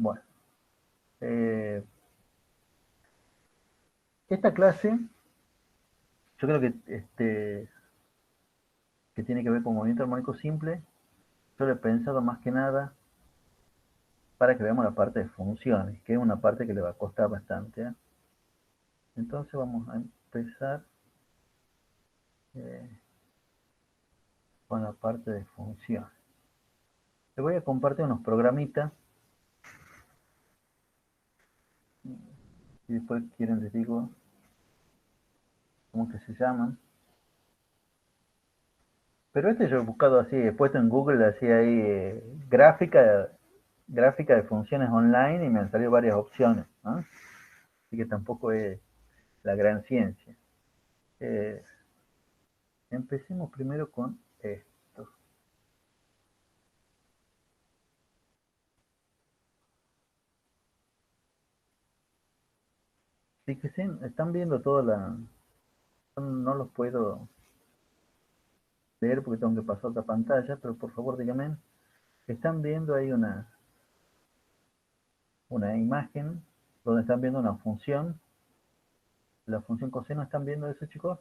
Bueno, esta clase, yo creo que tiene que ver con movimiento armónico simple. Yo lo he pensado más que nada para que veamos la parte de funciones, que es una parte que le va a costar bastante. Entonces vamos a empezar eh, con la parte de funciones. Les voy a compartir unos programitas y después quieren les digo cómo que se llaman. Pero yo he buscado así, he puesto en Google así ahí gráfica de funciones online y me han salido varias opciones, ¿no? Así que tampoco es la gran ciencia. Eh, Empecemos primero con esto. Fíjense, están viendo toda la... No los puedo leer porque tengo que pasar otra pantalla, pero por favor díganme, están viendo ahí una imagen donde están viendo una función, la función coseno, ¿están viendo eso, chicos?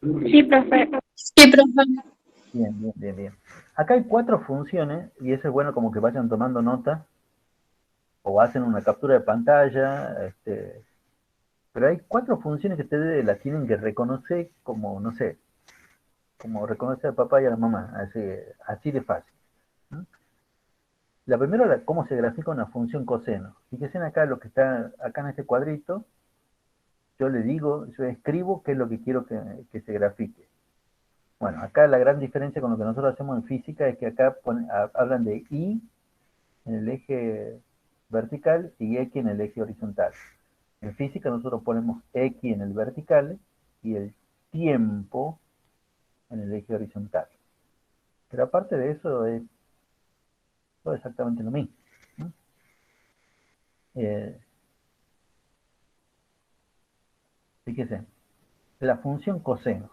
Sí, profe. Sí, profe. Bien, bien, bien, bien. Acá hay 4 funciones y eso es bueno como que vayan tomando nota o hacen una captura de pantalla, pero hay 4 funciones que ustedes las tienen que reconocer como, no sé, como reconocer al papá y a la mamá, así de fácil. ¿No? La primera, cómo se grafica una función coseno. Fíjense acá lo que está acá en este cuadrito, yo escribo qué es lo que quiero que se grafique. Bueno, acá la gran diferencia con lo que nosotros hacemos en física es que acá hablan de Y en el eje vertical y X en el eje horizontal. En física nosotros ponemos X en el vertical y el tiempo en el eje horizontal. Pero aparte de eso es todo exactamente lo mismo. ¿No? Eh, Fíjese, la función coseno.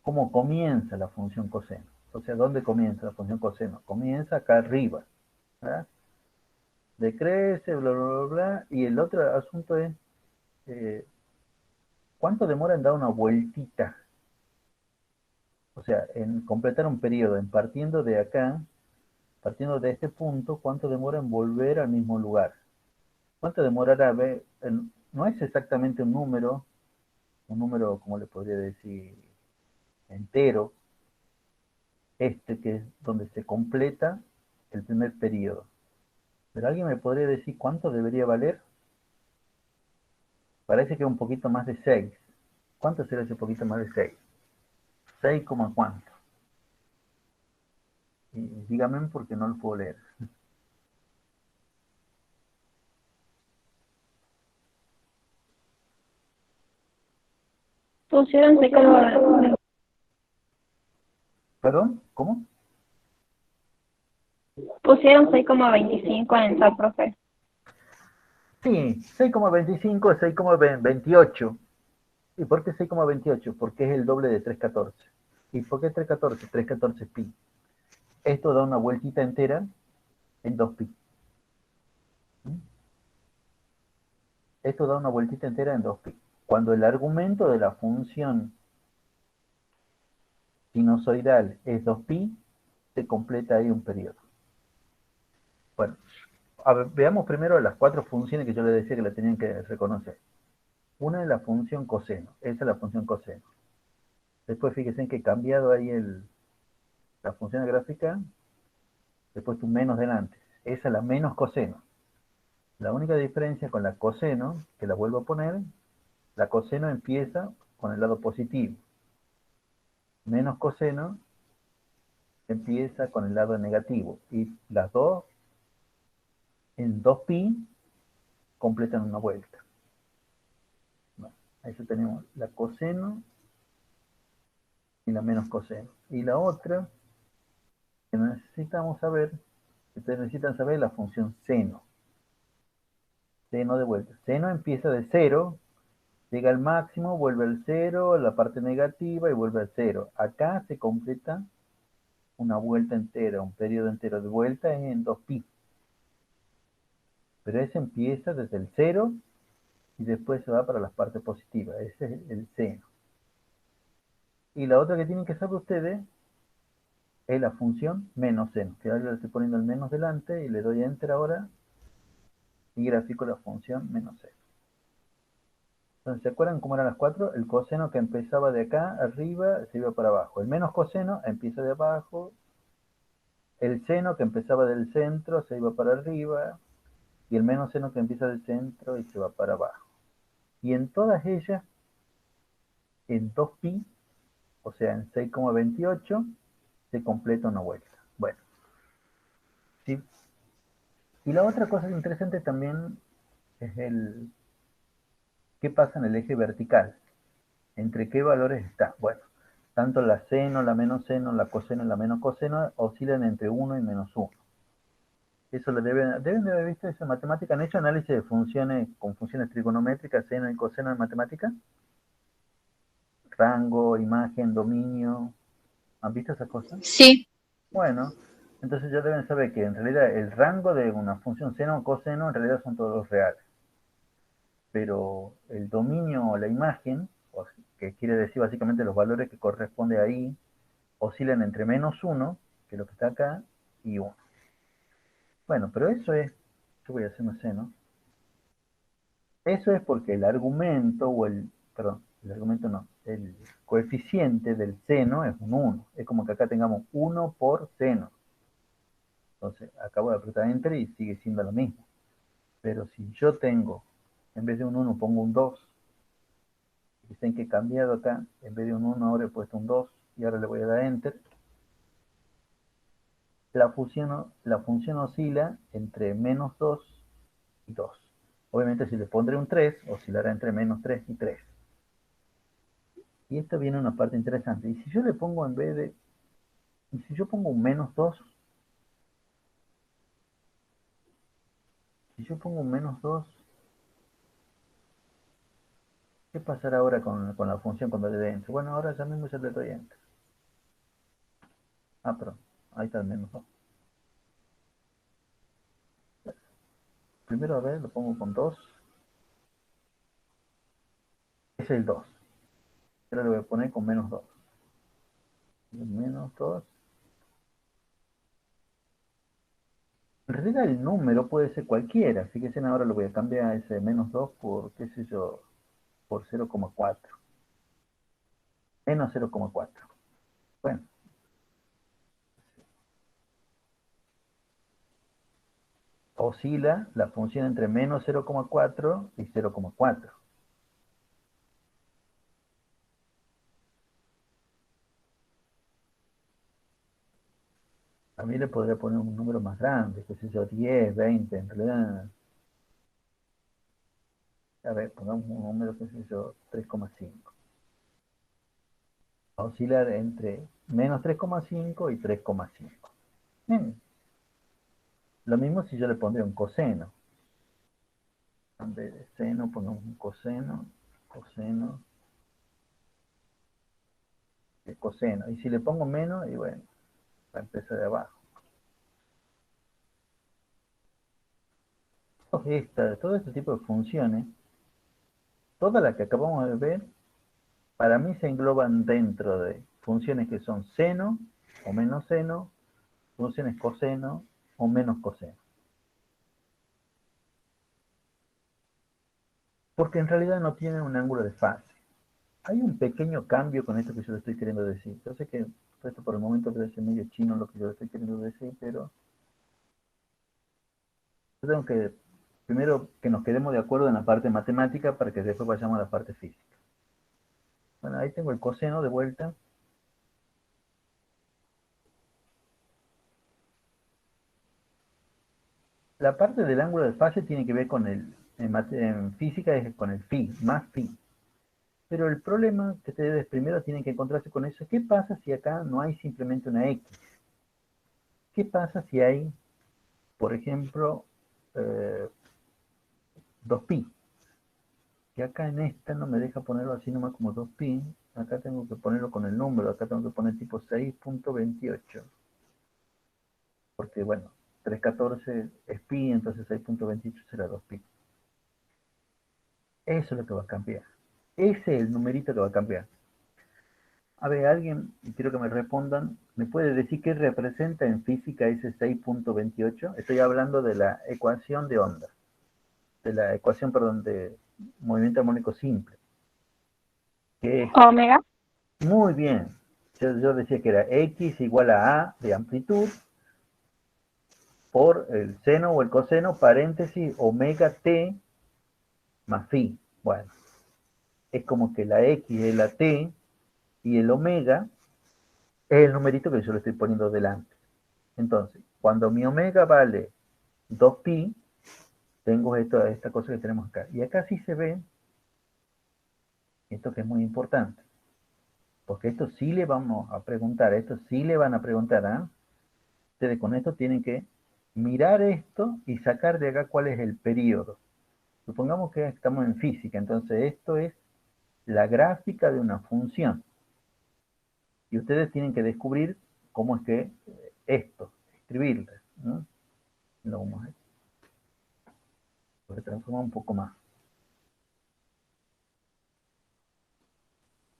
¿Cómo comienza la función coseno? O sea, ¿dónde comienza la función coseno? Comienza acá arriba. ¿Verdad? Decrece, bla, bla, bla, bla. Y el otro asunto es, eh, ¿cuánto demora en dar una vueltita? O sea, en completar un periodo, en partiendo de acá, partiendo de este punto, ¿cuánto demora en volver al mismo lugar? ¿Cuánto demorará? No es exactamente un número, como le podría decir, entero, que es donde se completa el primer periodo. Pero alguien me podría decir cuánto debería valer. Parece que es un poquito más de 6. ¿Cuánto será ese poquito más de 6? 6, ¿cuánto? Y dígame porque no lo puedo leer. Pusieron ¿Perdón? ¿Cómo? pusieron 6,25 en el chat, profe. Sí, 6,25 es 6,28. ¿Y por qué 6,28? Porque es el doble de 3,14. ¿Y por qué 3,14? 3,14 pi. Esto da una vueltita entera en 2 pi. Esto da una vueltita entera en 2 pi. Cuando el argumento de la función sinusoidal es 2 pi, se completa ahí un periodo. Bueno, a ver, veamos primero las 4 funciones que yo les decía que la tenían que reconocer. Una es la función coseno, esa es la función coseno. Después fíjense que he cambiado ahí la función gráfica, he puesto un menos delante. Esa es la menos coseno. La única diferencia con la coseno, que la vuelvo a poner, la coseno empieza con el lado positivo. Menos coseno empieza con el lado negativo. Y las dos en 2pi completan una vuelta. Bueno, ahí ya tenemos la coseno y la menos coseno. Y la otra que necesitamos saber, que ustedes necesitan saber, la función seno. Seno de vuelta. Seno empieza de 0, llega al máximo, vuelve al 0, a la parte negativa y vuelve al 0. Acá se completa una vuelta entera, un periodo entero de vuelta en 2pi. Pero ese empieza desde el 0 y después se va para las partes positivas. Ese es el seno. Y la otra que tienen que saber ustedes es la función menos seno, que ahora le estoy poniendo el menos delante y le doy enter ahora y grafico la función menos seno. Entonces, ¿se acuerdan cómo eran las 4? El coseno que empezaba de acá arriba se iba para abajo. El menos coseno empieza de abajo. El seno que empezaba del centro se iba para arriba. Y el menos seno que empieza del centro y se va para abajo. Y en todas ellas, en 2pi, o sea, en 6,28, se completa una vuelta. Bueno, ¿sí? Y la otra cosa interesante también es el qué pasa en el eje vertical. ¿Entre qué valores está? Bueno, tanto la seno, la menos seno, la coseno y la menos coseno oscilan entre 1 y -1. Eso lo deben de haber visto eso en matemática. ¿Han hecho análisis de funciones con funciones trigonométricas, seno y coseno en matemática? Rango, imagen, dominio. ¿Han visto esas cosas? Sí, Bueno, entonces ya deben saber que en realidad el rango de una función seno o coseno en realidad son todos los reales. Pero el dominio o la imagen, que quiere decir básicamente los valores que corresponde ahí, oscilan entre -1, que es lo que está acá, y 1. Bueno, pero eso es, yo voy a hacer un seno. Eso es porque el argumento, perdón, el argumento no, el coeficiente del seno es un 1. Es como que acá tengamos 1 por seno. Entonces, acabo de apretar enter y sigue siendo lo mismo. Pero si yo tengo, en vez de un 1 pongo un 2, dicen que he cambiado acá, en vez de un 1 ahora he puesto un 2 y ahora le voy a dar enter, la función oscila entre -2 y 2. Obviamente si le pondré un 3, oscilará entre -3 y 3. Y esto viene una parte interesante. Y si yo le pongo en vez de, y si yo pongo un -2, si yo pongo un -2, ¿qué pasará ahora con la función cuando le dé enter? Bueno, ahora ya mismo ya le doy enter. Ah, perdón, ahí está el -2. Primero, a ver, lo pongo con 2. Es el 2. Ahora lo voy a poner con -2. -2. En realidad el número puede ser cualquiera. Fíjense, ahora lo voy a cambiar a ese -2 por, qué sé yo, por 0,4. -0,4. Bueno, oscila la función entre -0,4 y 0,4. A mí le podría poner un número más grande, qué sé yo, 10, 20, en realidad. A ver, pongamos un número, qué sé yo, 3,5. Oscilar entre -3,5 y 3,5. Bien. Lo mismo si yo le pondría un coseno. En vez de seno, pongamos un coseno, coseno, coseno. Y si le pongo menos, y bueno, va a empezar de abajo. Todo este tipo de funciones, todas las que acabamos de ver, para mí se engloban dentro de funciones que son seno o menos seno, funciones coseno o menos coseno. Porque en realidad no tienen un ángulo de fase. Hay un pequeño cambio con esto que yo le estoy queriendo decir. Yo sé que esto por el momento parece medio chino lo que yo le estoy queriendo decir, pero yo tengo que primero que nos quedemos de acuerdo en la parte matemática para que después vayamos a la parte física. Bueno, ahí tengo el coseno de vuelta. La parte del ángulo de fase tiene que ver con en física es con el phi, más phi. Pero el problema que ustedes primero tienen que encontrarse con eso es qué pasa si acá no hay simplemente una X. ¿Qué pasa si hay, por ejemplo, 2pi? Que acá en esta no me deja ponerlo así nomás como 2pi. Acá tengo que ponerlo con el número, acá tengo que poner tipo 6,28. Porque bueno, 314 es pi, entonces 6.28 será 2 pi. Eso es lo que va a cambiar. Ese es el numerito que va a cambiar. A ver, alguien, y quiero que me respondan, ¿me puede decir qué representa en física ese 6.28? Estoy hablando de la ecuación de onda, de la ecuación, perdón, de movimiento armónico simple. Que es, Omega. muy bien, yo decía que era x igual a de amplitud por el seno o el coseno, paréntesis, omega t más phi. Bueno, es como que la x es la t y el omega es el numerito que yo le estoy poniendo delante. Entonces, cuando mi omega vale 2pi, tengo esta cosa que tenemos acá. Y acá sí se ve esto que es muy importante. Porque esto sí le vamos a preguntar, esto sí le van a preguntar, ¿ah? Ustedes con esto tienen que mirar esto y sacar de acá cuál es el periodo. Supongamos que estamos en física, entonces esto es la gráfica de una función. Y ustedes tienen que descubrir cómo es que esto, escribirla, ¿no? Lo vamos a transformar un poco más.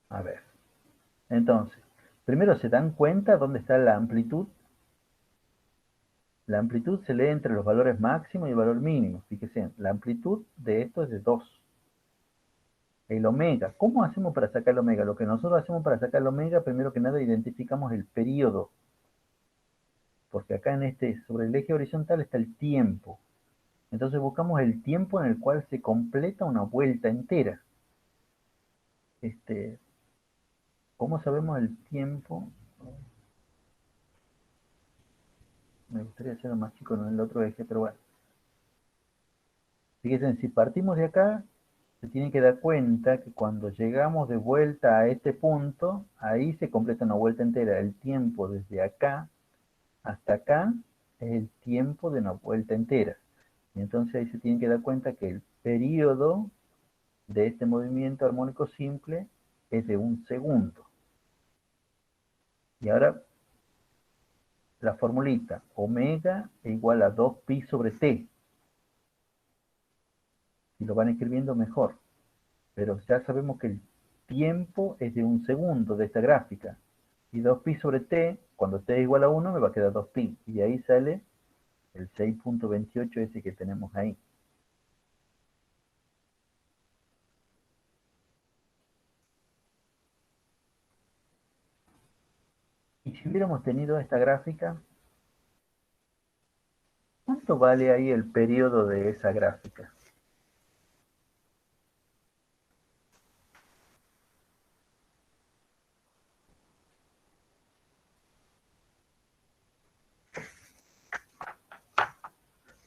A ver. Entonces, primero se dan cuenta dónde está la amplitud. La amplitud se lee entre los valores máximos y el valor mínimo. Fíjense, la amplitud de esto es de 2. El omega, ¿cómo hacemos para sacar el omega? Lo que nosotros hacemos para sacar el omega, primero que nada identificamos el periodo. Porque acá sobre el eje horizontal está el tiempo. Entonces buscamos el tiempo en el cual se completa una vuelta entera. ¿Cómo sabemos el tiempo? Me gustaría hacerlo más chico en el otro eje, pero bueno. Fíjense, si partimos de acá, se tienen que dar cuenta que cuando llegamos de vuelta a este punto, ahí se completa una vuelta entera. El tiempo desde acá hasta acá es el tiempo de una vuelta entera. Y entonces ahí se tienen que dar cuenta que el periodo de este movimiento armónico simple es de 1 segundo. Y ahora la formulita omega es igual a 2pi sobre t. Si lo van escribiendo mejor. Pero ya sabemos que el tiempo es de 1 segundo de esta gráfica. Y 2pi sobre t, cuando t es igual a 1, me va a quedar 2pi. Y ahí sale el 6.28 ese que tenemos ahí. Y si hubiéramos tenido esta gráfica, ¿cuánto vale ahí el periodo de esa gráfica?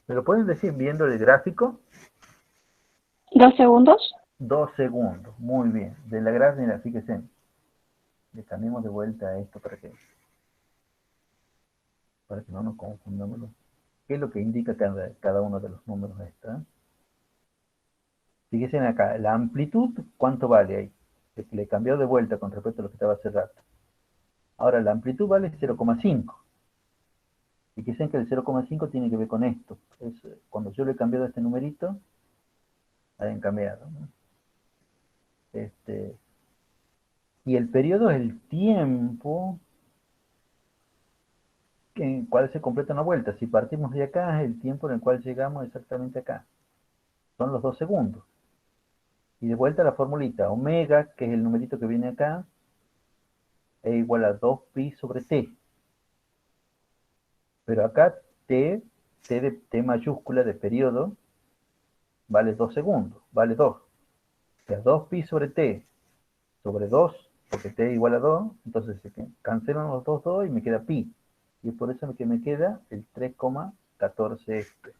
¿Me lo pueden decir viendo el gráfico? 2 segundos. 2 segundos, muy bien. De la gráfica, mira, fíjense. Le cambiamos de vuelta a esto para que no nos confundamos. ¿Qué es lo que indica cada uno de los números extra? Fíjense acá, la amplitud, ¿cuánto vale ahí? Le cambió de vuelta con respecto a lo que estaba hace rato. Ahora, la amplitud vale 0,5. Fíjense que el 0,5 tiene que ver con esto. Cuando yo le he cambiado este numerito, hayan cambiado, ¿no? Y el periodo es el tiempo en el cual se completa una vuelta. Si partimos de acá, es el tiempo en el cual llegamos exactamente acá. Son los 2 segundos. Y de vuelta a la formulita, omega, que es el numerito que viene acá, es igual a 2pi sobre t. Pero acá t mayúscula de periodo, vale 2 segundos, vale 2. O sea, 2pi sobre t sobre 2, porque t es igual a 2, entonces se cancelan los 2 y me queda pi. Y es por eso que me queda el 3,14 este.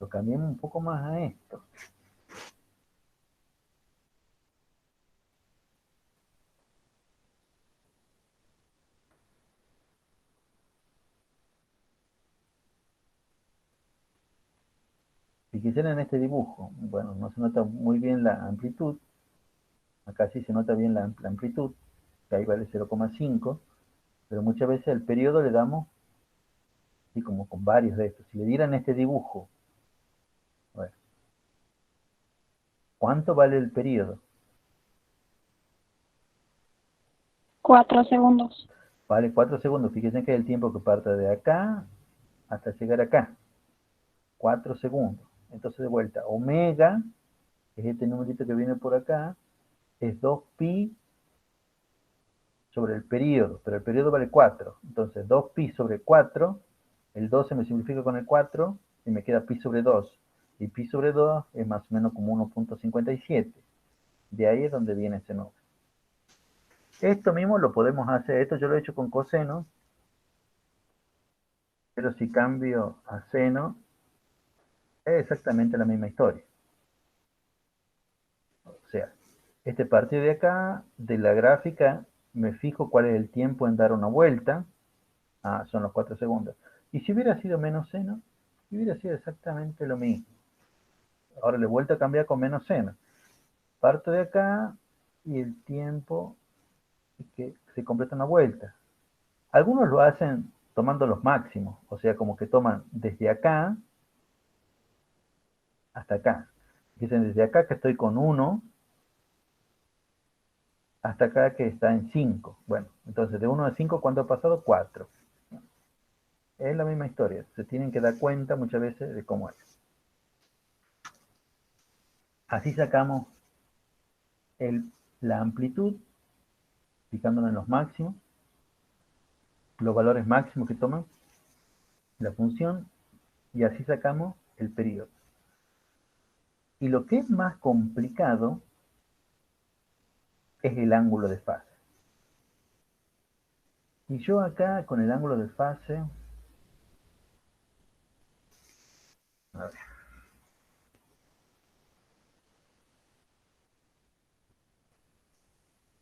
Lo cambiamos un poco más a esto. Si quisieran en este dibujo, bueno, no se nota muy bien la amplitud. Acá sí se nota bien la amplitud, que ahí vale 0,5, pero muchas veces al periodo le damos así como con varios de estos. Si le dieran este dibujo, a ver, ¿cuánto vale el periodo? 4 segundos. Vale 4 segundos. Fíjense que es el tiempo que parte de acá hasta llegar acá. 4 segundos. Entonces de vuelta, omega, que es este numerito que viene por acá, es 2pi sobre el periodo, pero el periodo vale 4. Entonces 2pi sobre 4, el 2 se me simplifica con el 4 y me queda pi sobre 2. Y pi sobre 2 es más o menos como 1.57. De ahí es donde viene ese número. Esto mismo lo podemos hacer, esto yo lo he hecho con coseno, pero si cambio a seno, es exactamente la misma historia. O sea, este partido de acá, de la gráfica, me fijo cuál es el tiempo en dar una vuelta. Ah, son los 4 segundos. Y si hubiera sido menos seno, hubiera sido exactamente lo mismo. Ahora le vuelto a cambiar con menos seno. Parto de acá y el tiempo que se completa una vuelta. Algunos lo hacen tomando los máximos, o sea, como que toman desde acá hasta acá. Dicen desde acá que estoy con 1 hasta acá que está en 5. Bueno, entonces de 1 a 5, ¿cuánto ha pasado? 4. Es la misma historia. Se tienen que dar cuenta muchas veces de cómo es. Así sacamos la amplitud, fijándonos en los máximos, los valores máximos que toman la función, y así sacamos el periodo. Y lo que es más complicado es el ángulo de fase. Y yo acá con el ángulo de fase, a ver,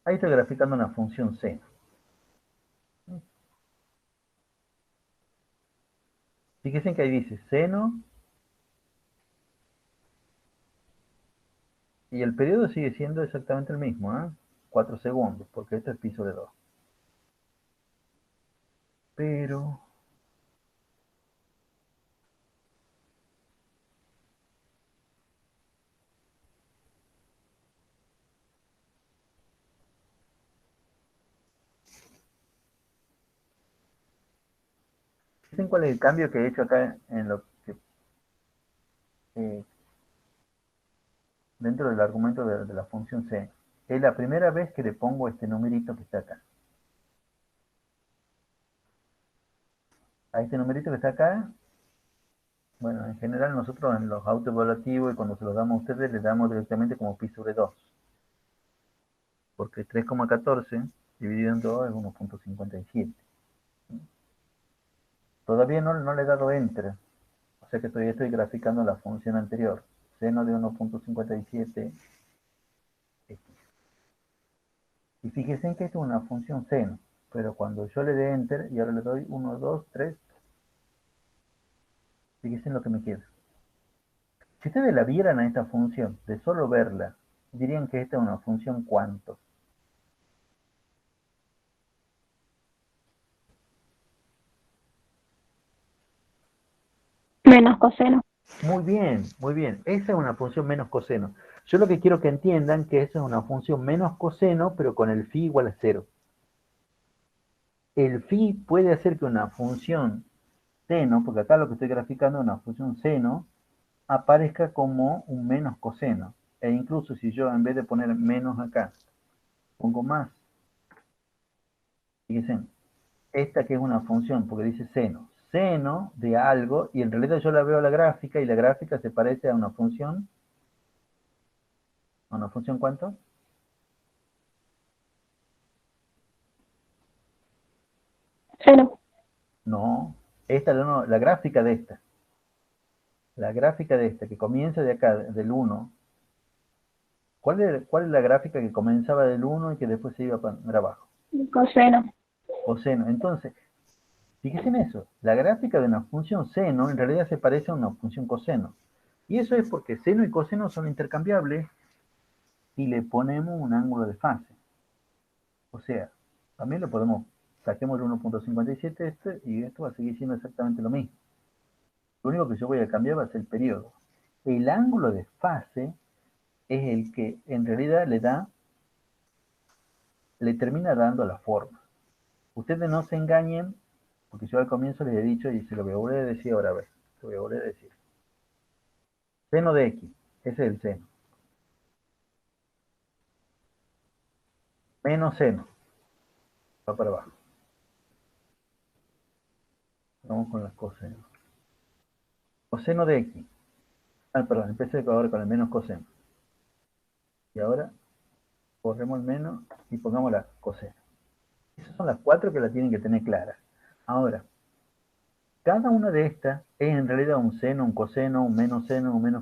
ahí estoy graficando una función seno. Fíjense que ahí dice seno, y el periodo sigue siendo exactamente el mismo, ¿eh? 4 segundos, porque esto es pi sobre 2. Pero ¿saben cuál es el cambio que he hecho acá en lo que eh, dentro del argumento de la función c? Es la primera vez que le pongo este numerito que está acá. A este numerito que está acá, bueno, en general nosotros en los autoevaluativos y cuando se los damos a ustedes, les damos directamente como pi sobre 2. Porque 3,14 dividido en 2 es 1.57. Todavía no le he dado enter. O sea que todavía estoy graficando la función anterior. Seno de 1.57x. Y fíjense que esto es una función seno. Pero cuando yo le dé enter y ahora le doy 1, 2, 3, fíjense en lo que me queda. Si ustedes la vieran a esta función, de solo verla, dirían que esta es una función cuánto. Menos coseno. Muy bien, muy bien. Esa es una función menos coseno. Yo lo que quiero que entiendan que esa es una función menos coseno, pero con el phi igual a 0. El phi puede hacer que una función seno, porque acá lo que estoy graficando es una función seno, aparezca como un menos coseno. E incluso si yo en vez de poner menos acá, pongo más, fíjense, esta que es una función, porque dice seno, seno de algo, y en realidad yo la veo a la gráfica, y la gráfica se parece ¿a una función cuánto? Seno. No, esta no, la gráfica de esta. La gráfica de esta, que comienza de acá, del 1. ¿Cuál es la gráfica que comenzaba del 1 y que después se iba para abajo? Coseno. Coseno. Entonces, fíjense en eso. La gráfica de una función seno en realidad se parece a una función coseno. Y eso es porque seno y coseno son intercambiables y le ponemos un ángulo de fase. O sea, también lo podemos saquemos el 1.57 y esto va a seguir siendo exactamente lo mismo. Lo único que yo voy a cambiar va a ser el periodo. El ángulo de fase es el que en realidad le termina dando la forma. Ustedes no se engañen, porque yo al comienzo les he dicho y se lo voy a volver a decir ahora, a ver, se lo voy a volver a decir. Seno de x, ese es el seno. Menos seno, va para abajo. Vamos con las cosenos. Coseno de x. Perdón, empecé ahora con el menos coseno. Y ahora corremos el menos y pongamos la coseno. Esas son las cuatro que la tienen que tener clara. Ahora, cada una de estas es en realidad un seno, un coseno, un menos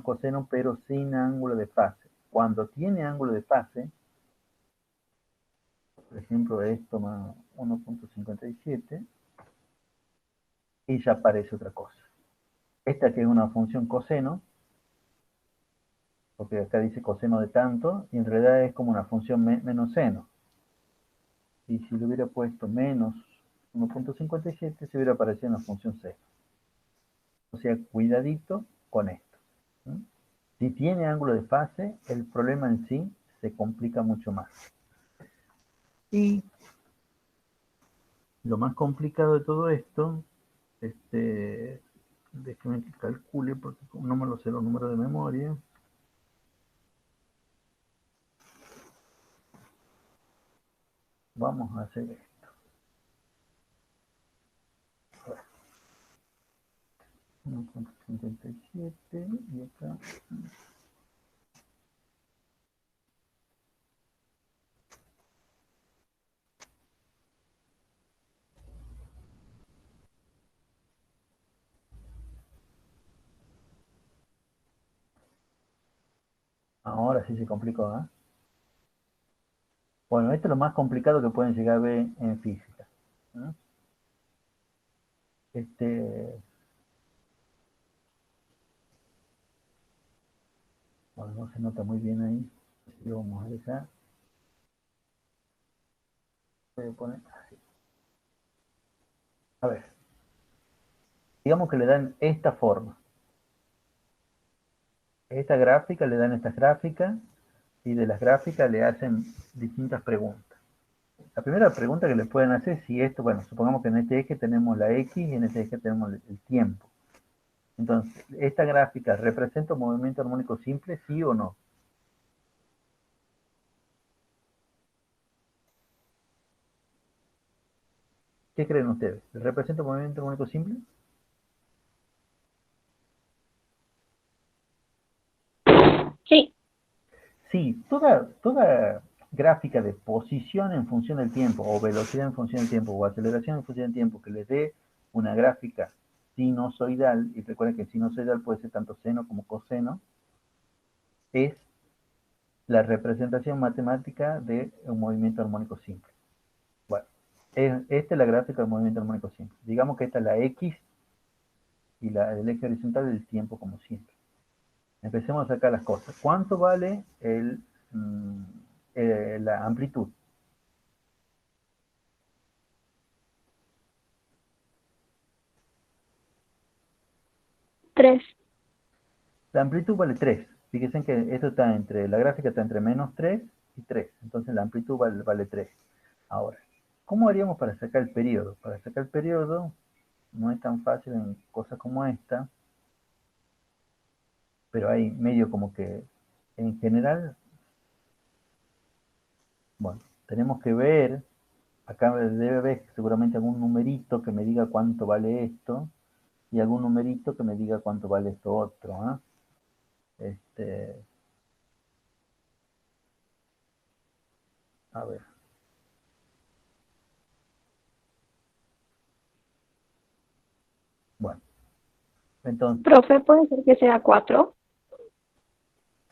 coseno, pero sin ángulo de fase. Cuando tiene ángulo de fase, por ejemplo, esto más 1.57, y ya aparece otra cosa. Esta que es una función coseno, porque acá dice coseno de tanto, y en realidad es como una función menos seno. Y si le hubiera puesto menos 1.57, se hubiera aparecido en la función seno. O sea, cuidadito con esto. ¿Sí? Si tiene ángulo de fase, el problema en sí se complica mucho más. Y lo más complicado de todo esto, déjenme que calcule porque no me lo sé los números de memoria. Vamos a hacer esto. 1.57 y acá. Ahora sí se complicó, ¿eh? Bueno, esto es lo más complicado que pueden llegar a ver en física. ¿No? Bueno, no se nota muy bien ahí. Así lo vamos a dejar. Voy a poner así. A ver. Digamos que le dan esta forma. Esta gráfica le dan estas gráficas y de las gráficas le hacen distintas preguntas. La primera pregunta que le pueden hacer es si esto, bueno, supongamos que en este eje tenemos la X y en este eje tenemos el tiempo. Entonces, ¿esta gráfica representa un movimiento armónico simple, sí o no? ¿Qué creen ustedes? ¿Representa un movimiento armónico simple? Sí. Sí, toda gráfica de posición en función del tiempo, o velocidad en función del tiempo, o aceleración en función del tiempo, que les dé una gráfica sinusoidal, y recuerden que el sinusoidal puede ser tanto seno como coseno, es la representación matemática de un movimiento armónico simple. Bueno, esta es la gráfica del movimiento armónico simple. Digamos que esta es la X y el eje horizontal del tiempo como simple. Empecemos a sacar las cosas. ¿Cuánto vale la amplitud? 3. La amplitud vale 3. Fíjense que esto está la gráfica está entre menos 3 y 3. Entonces la amplitud vale 3. Ahora, ¿cómo haríamos para sacar el periodo? Para sacar el periodo no es tan fácil en cosas como esta, pero hay medio como que en general, bueno, tenemos que ver, acá debe haber seguramente algún numerito que me diga cuánto vale esto y algún numerito que me diga cuánto vale esto otro. A ver. Bueno, entonces, Profe, puede ser que sea 4.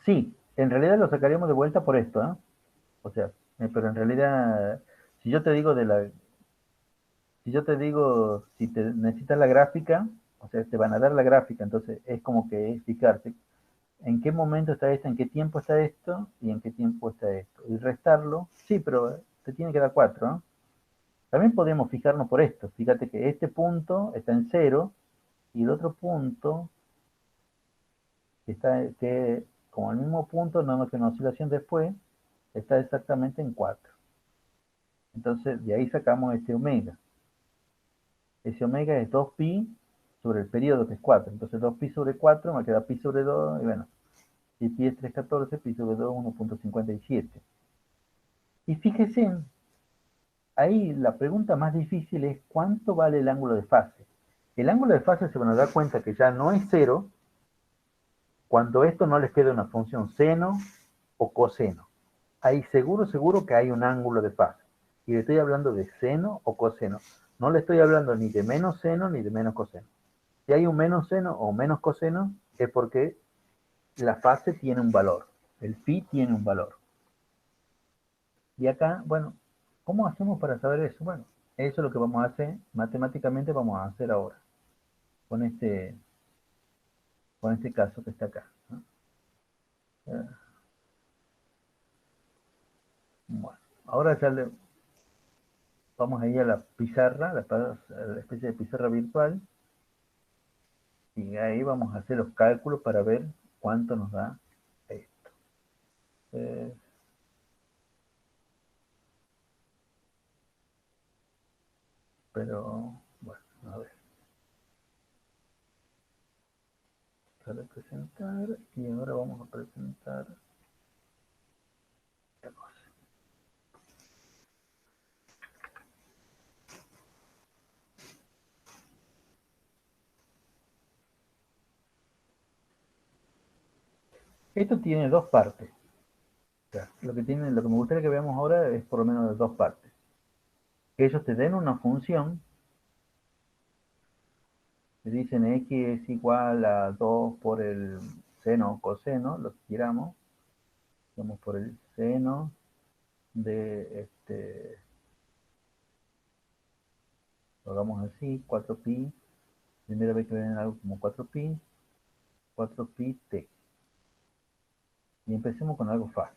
sí, en realidad lo sacaríamos de vuelta por esto, ¿eh? O sea, pero en realidad, si yo te digo si te necesitas la gráfica, o sea, te van a dar la gráfica, entonces es como que es fijarte en qué momento está esto, en qué tiempo está esto y en qué tiempo está esto. Y restarlo, sí, pero te tiene que dar 4, ¿no? También podemos fijarnos por esto. Fíjate que este punto está en 0 y el otro punto está que como el mismo punto, no más que una oscilación después, está exactamente en 4. Entonces, de ahí sacamos este omega. Ese omega es 2pi sobre el periodo, que es 4. Entonces, 2pi sobre 4 me queda pi sobre 2, y bueno, si pi es 3,14, pi sobre 2 es 1,57. Y fíjese, ahí la pregunta más difícil es ¿cuánto vale el ángulo de fase? El ángulo de fase se van a dar cuenta que ya no es 0 cuando esto no les queda una función seno o coseno. Ahí seguro que hay un ángulo de fase. Y le estoy hablando de seno o coseno. No le estoy hablando ni de menos seno ni de menos coseno. Si hay un menos seno o menos coseno, es porque la fase tiene un valor. El phi tiene un valor. Y acá, bueno, ¿cómo hacemos para saber eso? Bueno, eso es lo que vamos a hacer, matemáticamente vamos a hacer ahora, con este caso que está acá, ¿no? Bueno, ahora ya vamos a ir a la pizarra, la especie de pizarra virtual, y ahí vamos a hacer los cálculos para ver cuánto nos da esto. Eh, pero, bueno, a ver. Para presentar, y ahora vamos a presentar esta cosa. Esto tiene dos partes. O sea, lo que me gustaría que veamos ahora es por lo menos de dos partes. Que ellos te den una función, te dicen x es igual a 2 por el seno o coseno, lo que queramos, digamos por el seno de lo hagamos así, 4pi, primera vez que ven algo como 4pi, 4pi t. Y empecemos con algo fácil.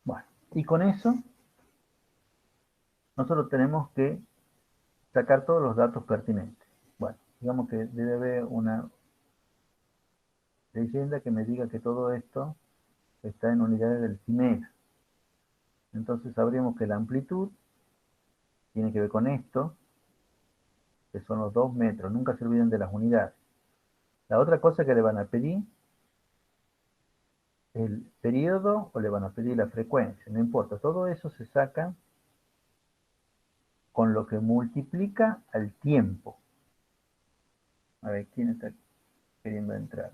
Bueno, y con eso nosotros tenemos que sacar todos los datos pertinentes. Bueno, digamos que debe haber una leyenda que me diga que todo esto está en unidades del Cimega. Entonces sabríamos que la amplitud tiene que ver con esto, que son los 2 metros. Nunca se olviden de las unidades. La otra cosa que le van a pedir, el periodo o le van a pedir la frecuencia, no importa. Todo eso se saca con lo que multiplica al tiempo. A ver, ¿quién está queriendo entrar?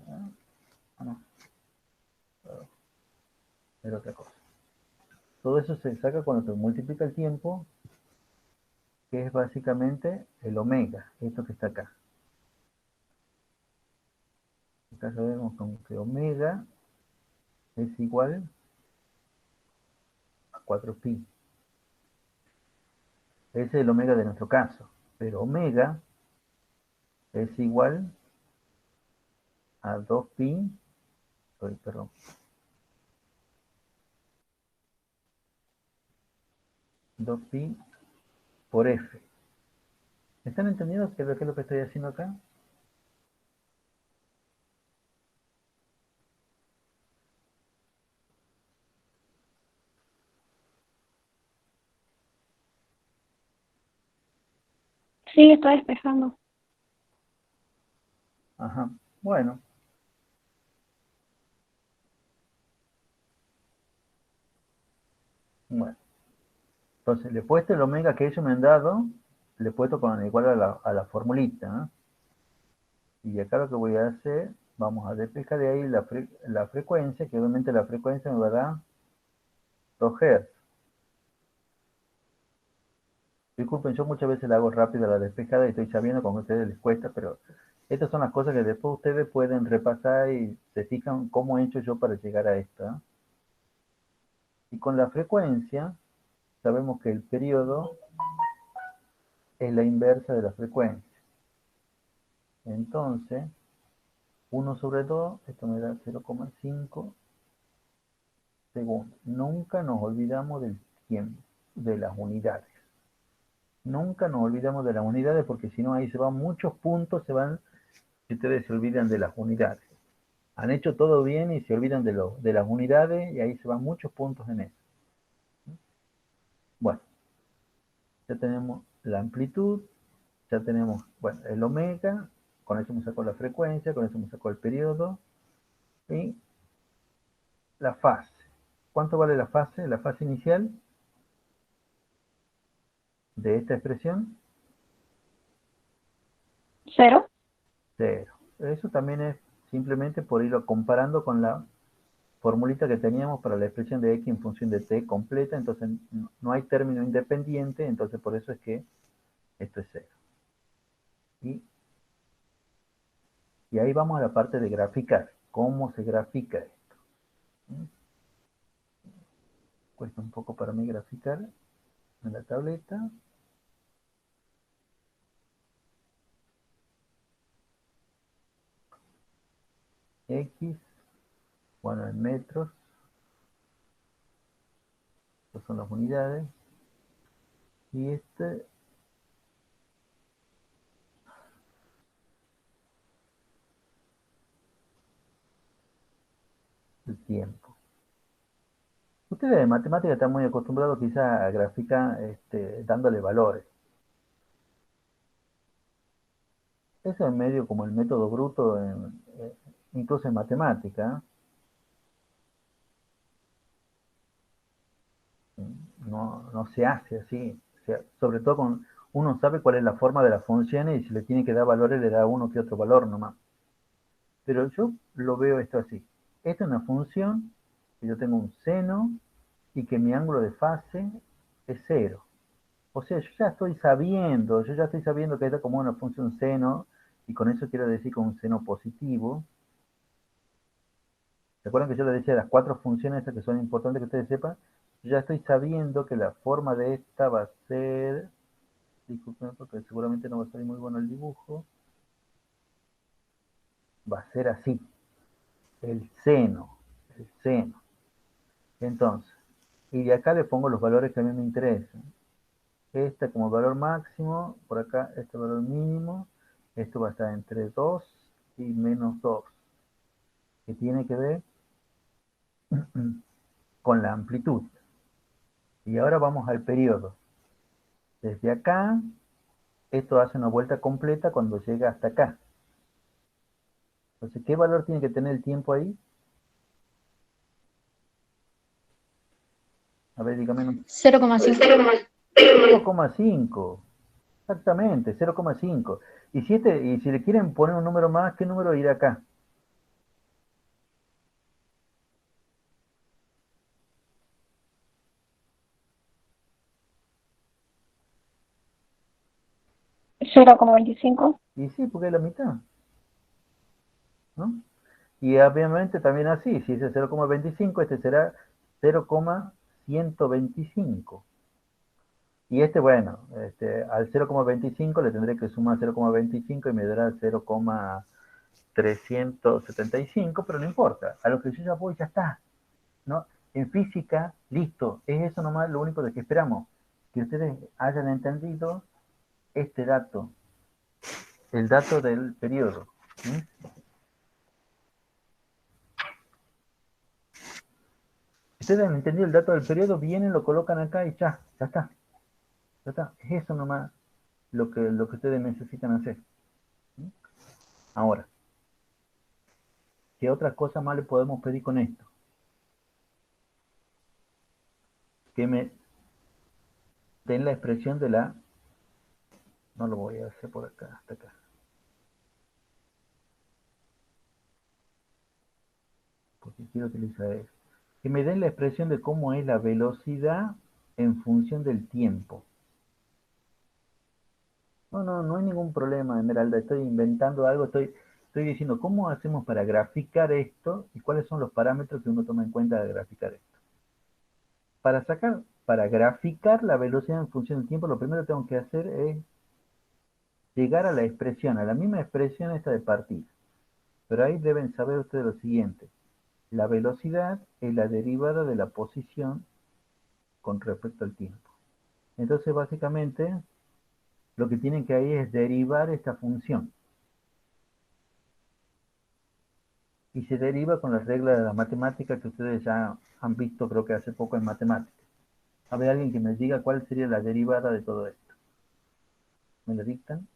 Ah, no. Era otra cosa. Todo eso se saca cuando se multiplica el tiempo, que es básicamente el omega, esto que está acá. Acá sabemos que omega es igual a 4pi. Ese es el omega de nuestro caso. Pero omega es igual a 2pi, perdón, 2pi por f. ¿Están entendiendo qué es lo que estoy haciendo acá? Sí, está despejando. Ajá. Bueno, bueno. Entonces le he puesto el omega que ellos me han dado, le he puesto con igual a la formulita, ¿no? Y acá lo que voy a hacer, vamos a despejar de ahí la frecuencia, que obviamente la frecuencia me va a dar 2 Hz. Disculpen, yo muchas veces la hago rápida la despejada y estoy sabiendo con ustedes les cuesta, pero estas son las cosas que después ustedes pueden repasar y se fijan cómo he hecho yo para llegar a esto, ¿no? Y con la frecuencia, sabemos que el periodo es la inversa de la frecuencia. Entonces, 1 sobre 2, esto me da 0,5 Segundo, nunca nos olvidamos del tiempo, de las unidades. Nunca nos olvidamos de las unidades porque si no ahí se van muchos puntos, se van, si ustedes se olvidan de las unidades. Han hecho todo bien y se olvidan de las unidades y ahí se van muchos puntos en eso. Bueno, ya tenemos la amplitud, ya tenemos, bueno, el omega, con eso me sacó la frecuencia, con eso me sacó el periodo y la fase. ¿Cuánto vale la fase? La fase inicial de esta expresión, 0. 0. Eso también es simplemente por irlo comparando con la formulita que teníamos para la expresión de x en función de t completa, entonces no hay término independiente, entonces por eso es que esto es 0. Y, y ahí vamos a la parte de graficar. ¿Cómo se grafica esto? Cuesta un poco para mí graficar en la tableta. X, bueno, en metros, estas son las unidades, y este el tiempo. Ustedes de matemática están muy acostumbrados quizá a graficar dándole valores. Eso es medio como el método bruto, incluso en matemática. No se hace así. O sea, sobre todo con uno sabe cuál es la forma de las funciones y si le tiene que dar valores le da uno que otro valor nomás. Pero yo lo veo esto así. Esta es una función que yo tengo un seno y que mi ángulo de fase es 0. O sea, yo ya estoy sabiendo que esta es como una función seno, y con eso quiero decir con un seno positivo. ¿Se acuerdan que yo les decía las 4 funciones estas que son importantes que ustedes sepan? Yo ya estoy sabiendo que la forma de esta va a ser, disculpen porque seguramente no va a salir muy bueno el dibujo, va a ser así, el seno, el seno. Entonces, y de acá le pongo los valores que a mí me interesan. Este como valor máximo, por acá este valor mínimo, esto va a estar entre 2 y menos 2, que tiene que ver con la amplitud. Y ahora vamos al periodo. Desde acá, esto hace una vuelta completa cuando llega hasta acá. Entonces, ¿qué valor tiene que tener el tiempo ahí? A ver, dígame. 0,5. 0,5. Exactamente, 0,5. Y si le quieren poner un número más, ¿qué número irá acá? 0,25. Y sí, porque es la mitad, ¿no? Y obviamente también así, si ese es 0,25, este será 0,125. Y bueno, al 0,25 le tendré que sumar 0,25 y me dará 0,375, pero no importa, a lo que yo ya voy ya está, ¿no? En física, listo, es eso nomás lo único de que esperamos, que ustedes hayan entendido este dato, el dato del periodo. ¿Sí? Ustedes han entendido el dato del periodo, vienen, lo colocan acá y ya está, ya está, es eso nomás lo que ustedes necesitan hacer. ¿Sí? Ahora, ¿qué otra cosa más le podemos pedir con esto? Que me den la expresión de la... No lo voy a hacer por acá, hasta acá. Porque quiero utilizar eso. Que me den la expresión de cómo es la velocidad en función del tiempo. No hay ningún problema, Esmeralda. Estoy inventando algo, estoy diciendo cómo hacemos para graficar esto y cuáles son los parámetros que uno toma en cuenta de graficar esto. Para graficar la velocidad en función del tiempo, lo primero que tengo que hacer es llegar a la expresión, a la misma expresión esta de partida. Pero ahí deben saber ustedes lo siguiente. La velocidad es la derivada de la posición con respecto al tiempo. Entonces, básicamente, lo que tienen que ahí es derivar esta función. Y se deriva con las reglas de la matemática que ustedes ya han visto, creo que hace poco en matemáticas. A ver, alguien que me diga cuál sería la derivada de todo esto. ¿Me lo dictan?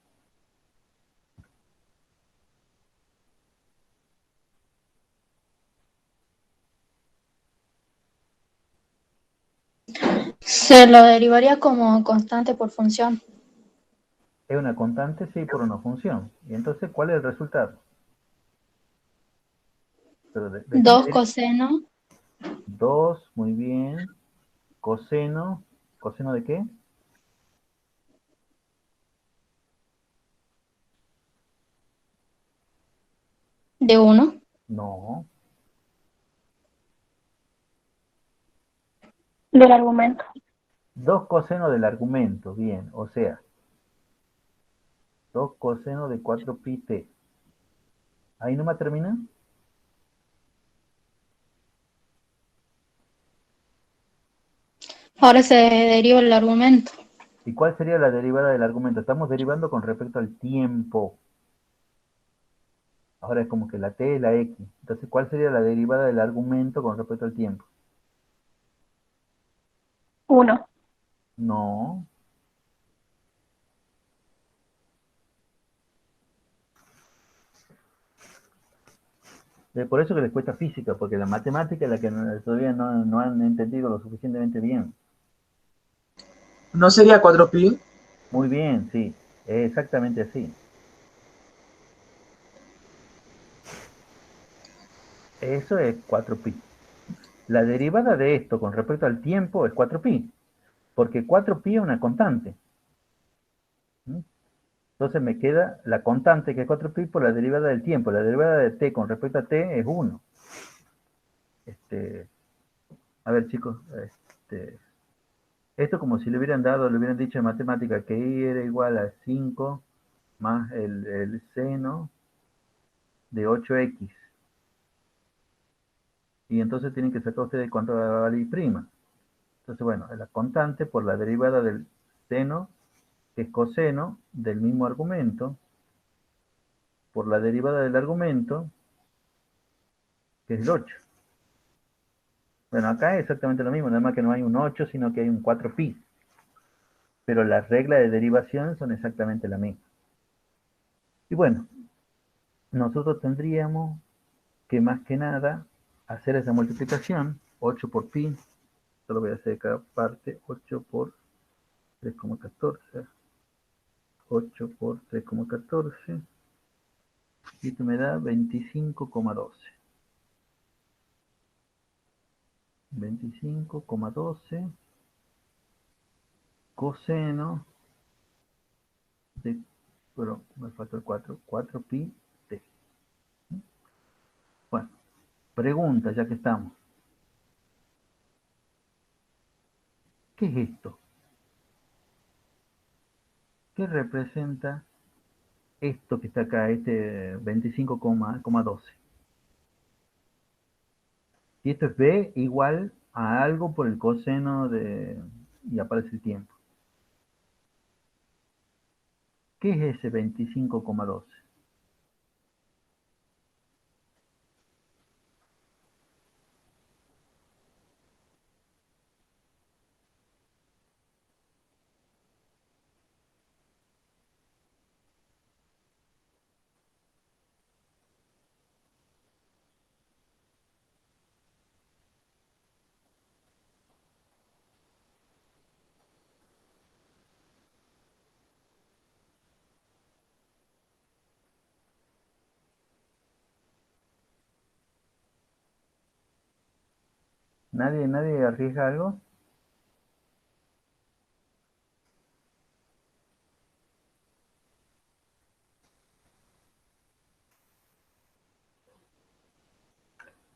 Se lo derivaría como constante por función. Es una constante, sí, por una función. Y entonces, ¿cuál es el resultado? Pero déjame 2 decir, coseno 2, muy bien. Coseno, ¿coseno de qué? de 1 No, del argumento. 2 coseno del argumento, bien. O sea, 2 coseno de 4 pi t. ¿Ahí no me termina? Ahora se deriva el argumento. ¿Y cuál sería la derivada del argumento? Estamos derivando con respecto al tiempo. Ahora es como que la t es la x. Entonces, ¿cuál sería la derivada del argumento con respecto al tiempo? 1. No. Por eso que les cuesta física, porque la matemática es la que todavía no han entendido lo suficientemente bien. ¿No sería 4pi? Muy bien, sí. Es exactamente así. Eso es 4pi. La derivada de esto con respecto al tiempo es 4pi, porque 4pi es una constante. ¿Mm? Entonces me queda la constante que es 4pi por la derivada del tiempo. La derivada de t con respecto a t es 1. Este, a ver, chicos, esto como si le hubieran dado, le hubieran dicho en matemática que i era igual a 5 más el seno de 8x. Y entonces tienen que sacar ustedes cuánto va a valer prima. Entonces, bueno, la constante por la derivada del seno, que es coseno, del mismo argumento, por la derivada del argumento, que es el 8. Bueno, acá es exactamente lo mismo, nada más que no hay un 8, sino que hay un 4pi. Pero las reglas de derivación son exactamente las mismas. Y bueno, nosotros tendríamos que más que nada hacer esa multiplicación, 8 por pi, solo voy a hacer cada parte, 8 por 3,14, 8 por 3,14, y esto me da 25,12. 25,12 coseno de, pero me falta el 4, 4 pi t. Bueno, pregunta ya que estamos. ¿Qué es esto? ¿Qué representa esto que está acá, este 25,12? Y esto es b igual a algo por el coseno de... y aparece el tiempo. ¿Qué es ese 25,12? ¿Nadie arriesga algo?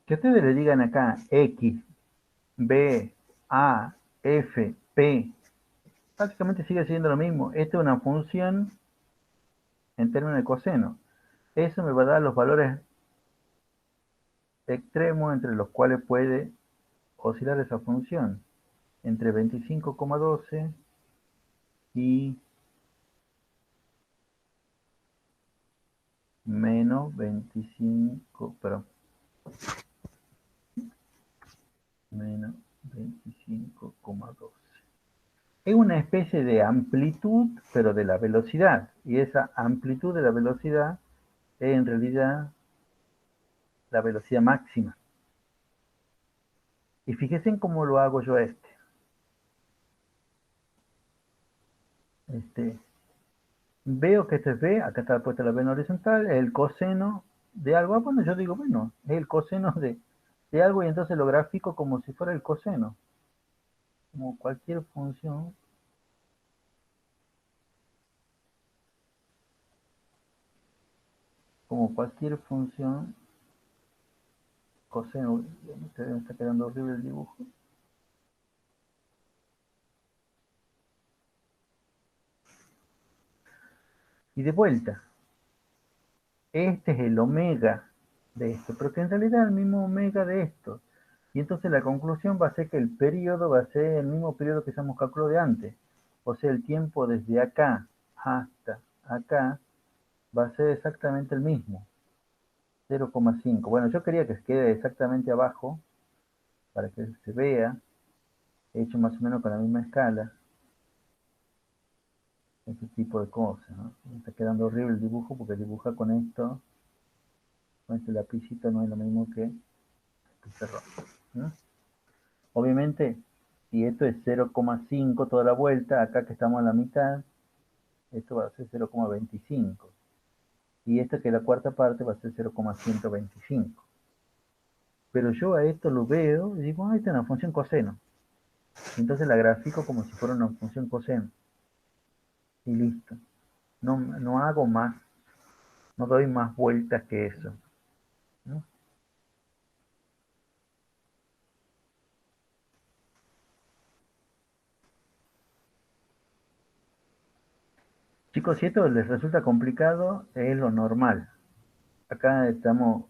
Que ustedes le digan acá X, B, A, F, P, básicamente sigue siendo lo mismo. Esta es una función en términos de coseno. Eso me va a dar los valores extremos entre los cuales puede oscilar esa función, entre 25,12 y menos 25, perdón, menos 25,12. Es una especie de amplitud, pero de la velocidad. Y esa amplitud de la velocidad es en realidad la velocidad máxima. Y fíjense en cómo lo hago yo veo que este es B, acá está puesta la B en horizontal, es el coseno de algo. Bueno, yo digo, bueno, es el coseno de algo y entonces lo grafico como si fuera el coseno. Como cualquier función. Como cualquier función coseno. Me está quedando horrible el dibujo. Y de vuelta, este es el omega de esto, pero que en realidad es el mismo omega de esto. Y entonces la conclusión va a ser que el periodo va a ser el mismo periodo que se hemos calculado de antes. O sea, el tiempo desde acá hasta acá va a ser exactamente el mismo, 0,5. Bueno, yo quería que se quede exactamente abajo para que se vea, hecho más o menos con la misma escala, ese tipo de cosas, ¿no? Me está quedando horrible el dibujo porque dibujar con esto, con este lapicito no es lo mismo que el pizarrón, ¿no? Obviamente, si esto es 0,5 toda la vuelta, acá que estamos a la mitad, esto va a ser 0,25. Y esta que es la cuarta parte va a ser 0,125. Pero yo a esto lo veo y digo, ah, esta es una función coseno. Entonces la grafico como si fuera una función coseno. Y listo. No hago más, no doy más vueltas que eso, ¿no? Chicos, si esto les resulta complicado, es lo normal. Acá estamos,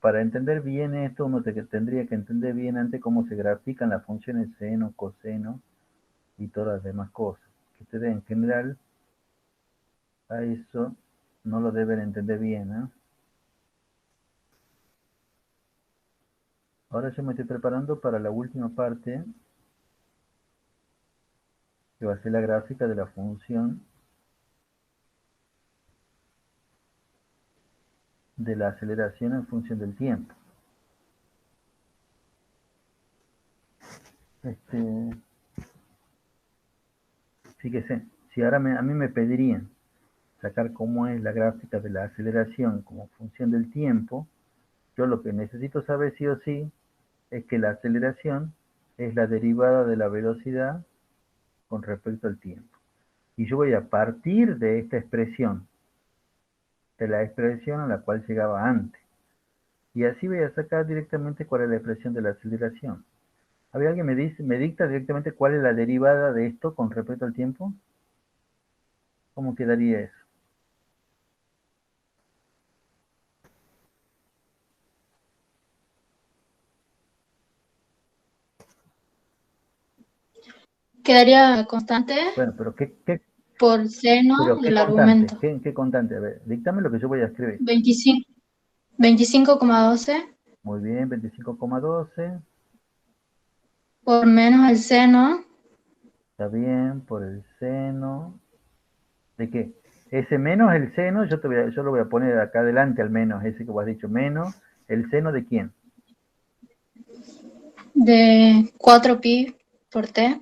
para entender bien esto, uno tendría que entender bien antes cómo se grafican las funciones seno, coseno y todas las demás cosas. Que ustedes en general a eso no lo deben entender bien, ¿eh? Ahora yo me estoy preparando para la última parte, que va a ser la gráfica de la función de la aceleración en función del tiempo. Fíjese, si ahora a mí me pedirían sacar cómo es la gráfica de la aceleración como función del tiempo, yo lo que necesito saber sí o sí es que la aceleración es la derivada de la velocidad con respecto al tiempo. Y yo voy a partir de esta expresión, de la expresión a la cual llegaba antes. Y así voy a sacar directamente cuál es la expresión de la aceleración. ¿Había alguien me dicta directamente cuál es la derivada de esto con respecto al tiempo? ¿Cómo quedaría eso? Quedaría constante Bueno, pero por seno del constante? argumento. ¿Qué constante? A ver, dictame lo que yo voy a escribir. 25, 25,12 Muy bien, 25,12. por menos el seno Está bien, por el seno. ¿De qué? Ese menos el seno, yo lo voy a poner acá adelante al menos, ese que vos has dicho, menos el seno de quién. de 4pi por t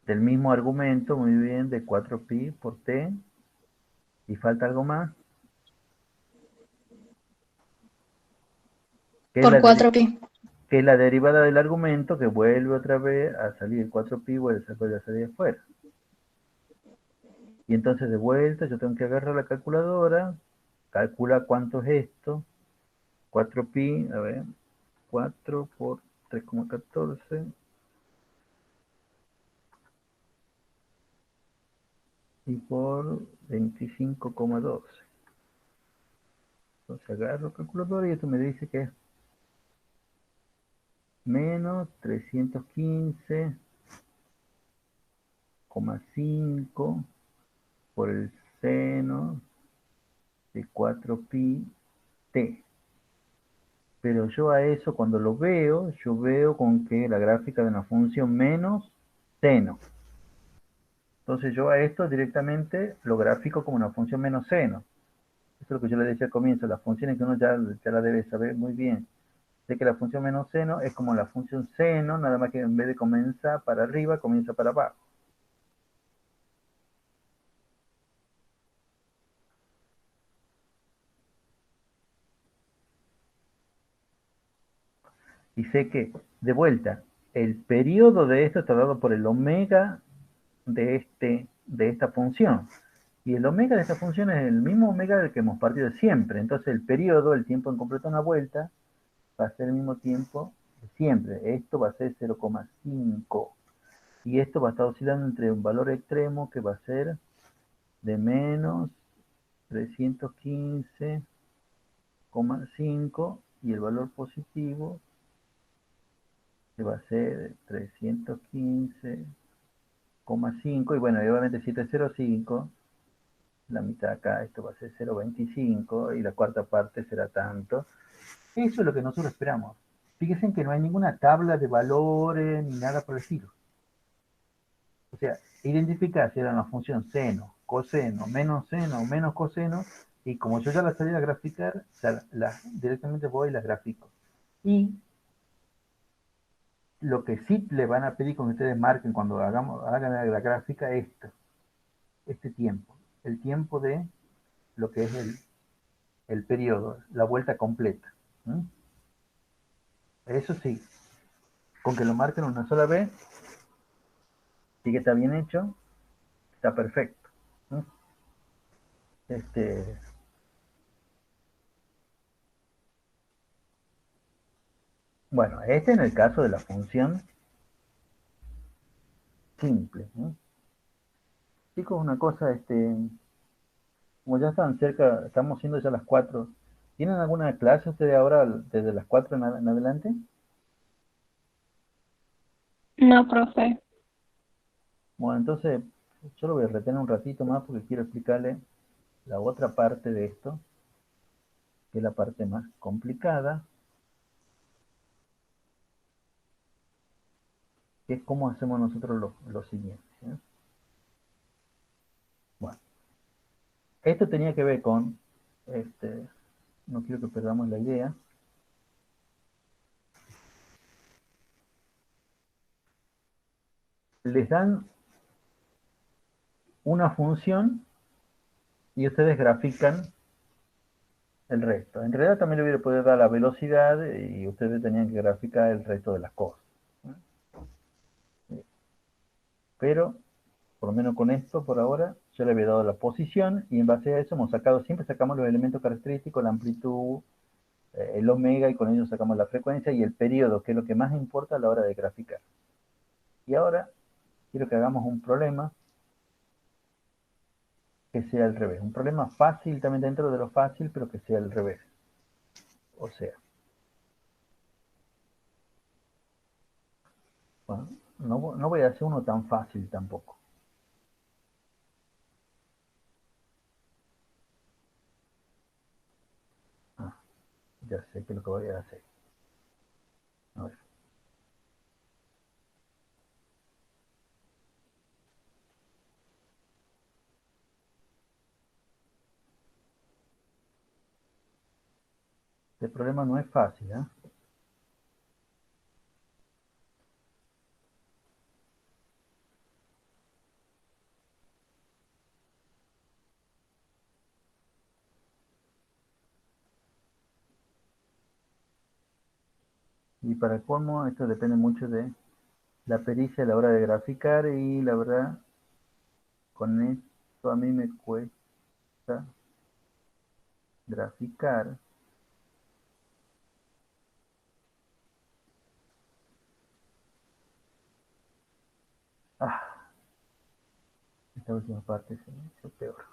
Del mismo argumento, muy bien, de 4pi por t. Y falta algo más, que es por 4pi. que es la derivada del argumento que vuelve otra vez a salir 4pi, vuelve a salir afuera. Y entonces de vuelta yo tengo que agarrar la calculadora, calcula cuánto es esto, 4pi, a ver, 4 por 3,14 y por 25,12. Entonces agarro la calculadora y esto me dice que es menos 315,5 por el seno de 4pi t. Pero yo a eso cuando lo veo, yo veo con que la gráfica de una función menos seno. Entonces yo a esto directamente lo grafico como una función menos seno. Eso es lo que yo le decía al comienzo, las funciones que uno ya la debe saber muy bien. Sé que la función menos seno es como la función seno, nada más que en vez de comenzar para arriba, comienza para abajo. Y sé que, de vuelta, el periodo de esto está dado por el omega de esta función. Y el omega de esta función es el mismo omega del que hemos partido siempre. Entonces el periodo, el tiempo en completar una vuelta, va a ser el mismo tiempo de siempre. Esto va a ser 0,5. Y esto va a estar oscilando entre un valor extremo que va a ser de menos 315,5 y el valor positivo que va a ser 315,5 y bueno, y obviamente 705, la mitad acá, esto va a ser 0,25 y la cuarta parte será tanto. Eso es lo que nosotros esperamos. Fíjense que no hay ninguna tabla de valores ni nada por el estilo. O sea, identificar si era una función seno, coseno, menos coseno, y como yo ya la sabía graficar, directamente voy y la grafico. Y lo que sí le van a pedir cuando ustedes marquen cuando hagan la gráfica es este tiempo, el tiempo de lo que es el periodo, la vuelta completa. ¿Mm? Eso sí, con que lo marquen una sola vez, sí que está bien hecho, está perfecto. ¿Mm? Este, bueno, este en el caso de la función simple. ¿No? Chicos, una cosa, como ya están cerca, estamos siendo ya las 4. ¿Tienen alguna clase ustedes ahora desde las 4 en adelante? No, profe. Bueno, entonces yo lo voy a retener un ratito más porque quiero explicarle la otra parte de esto, que es la parte más complicada, que es cómo hacemos nosotros lo siguiente. ¿Eh? Bueno, esto tenía que ver con, no quiero que perdamos la idea, les dan una función y ustedes grafican el resto. En realidad también le hubiera podido dar la velocidad y ustedes tenían que graficar el resto de las cosas. Pero, por lo menos con esto, por ahora, yo le había dado la posición y en base a eso siempre sacamos los elementos característicos, la amplitud, el omega y con ello sacamos la frecuencia y el periodo, que es lo que más importa a la hora de graficar. Y ahora quiero que hagamos un problema que sea al revés. Un problema fácil también dentro de lo fácil, pero que sea al revés. O sea, bueno, no voy a hacer uno tan fácil tampoco. Ah, ya sé qué es lo que voy a hacer. A ver. Este problema no es fácil, ¿eh? Y para colmo, esto depende mucho de la pericia a la hora de graficar y la verdad, con esto a mí me cuesta graficar. Ah, esta última parte se me hizo peor.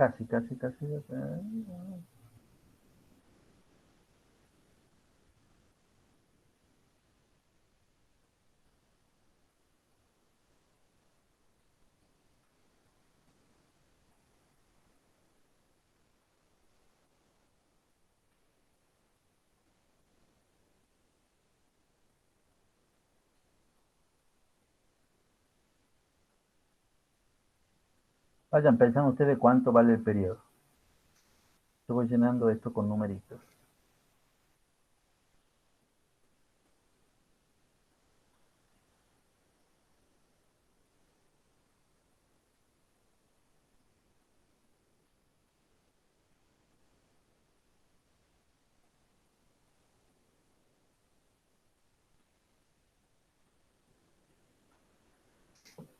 Casi, casi, casi. Vayan pensando ustedes cuánto vale el periodo. Yo voy llenando esto con numeritos.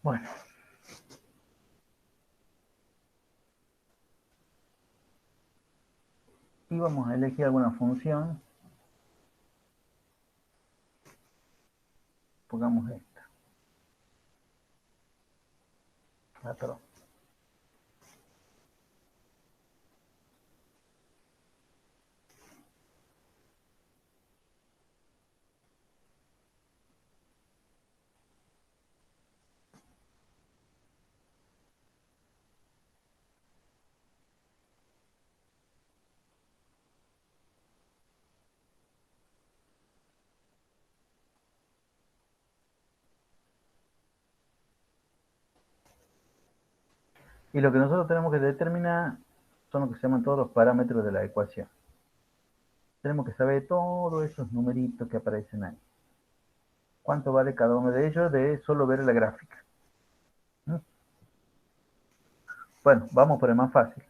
Bueno. Y vamos a elegir alguna función. Pongamos esta. Perdón. Y lo que nosotros tenemos que determinar son lo que se llaman todos los parámetros de la ecuación. Tenemos que saber todos esos numeritos que aparecen ahí. ¿Cuánto vale cada uno de ellos de solo ver la gráfica? ¿Mm? Bueno, vamos por el más fácil.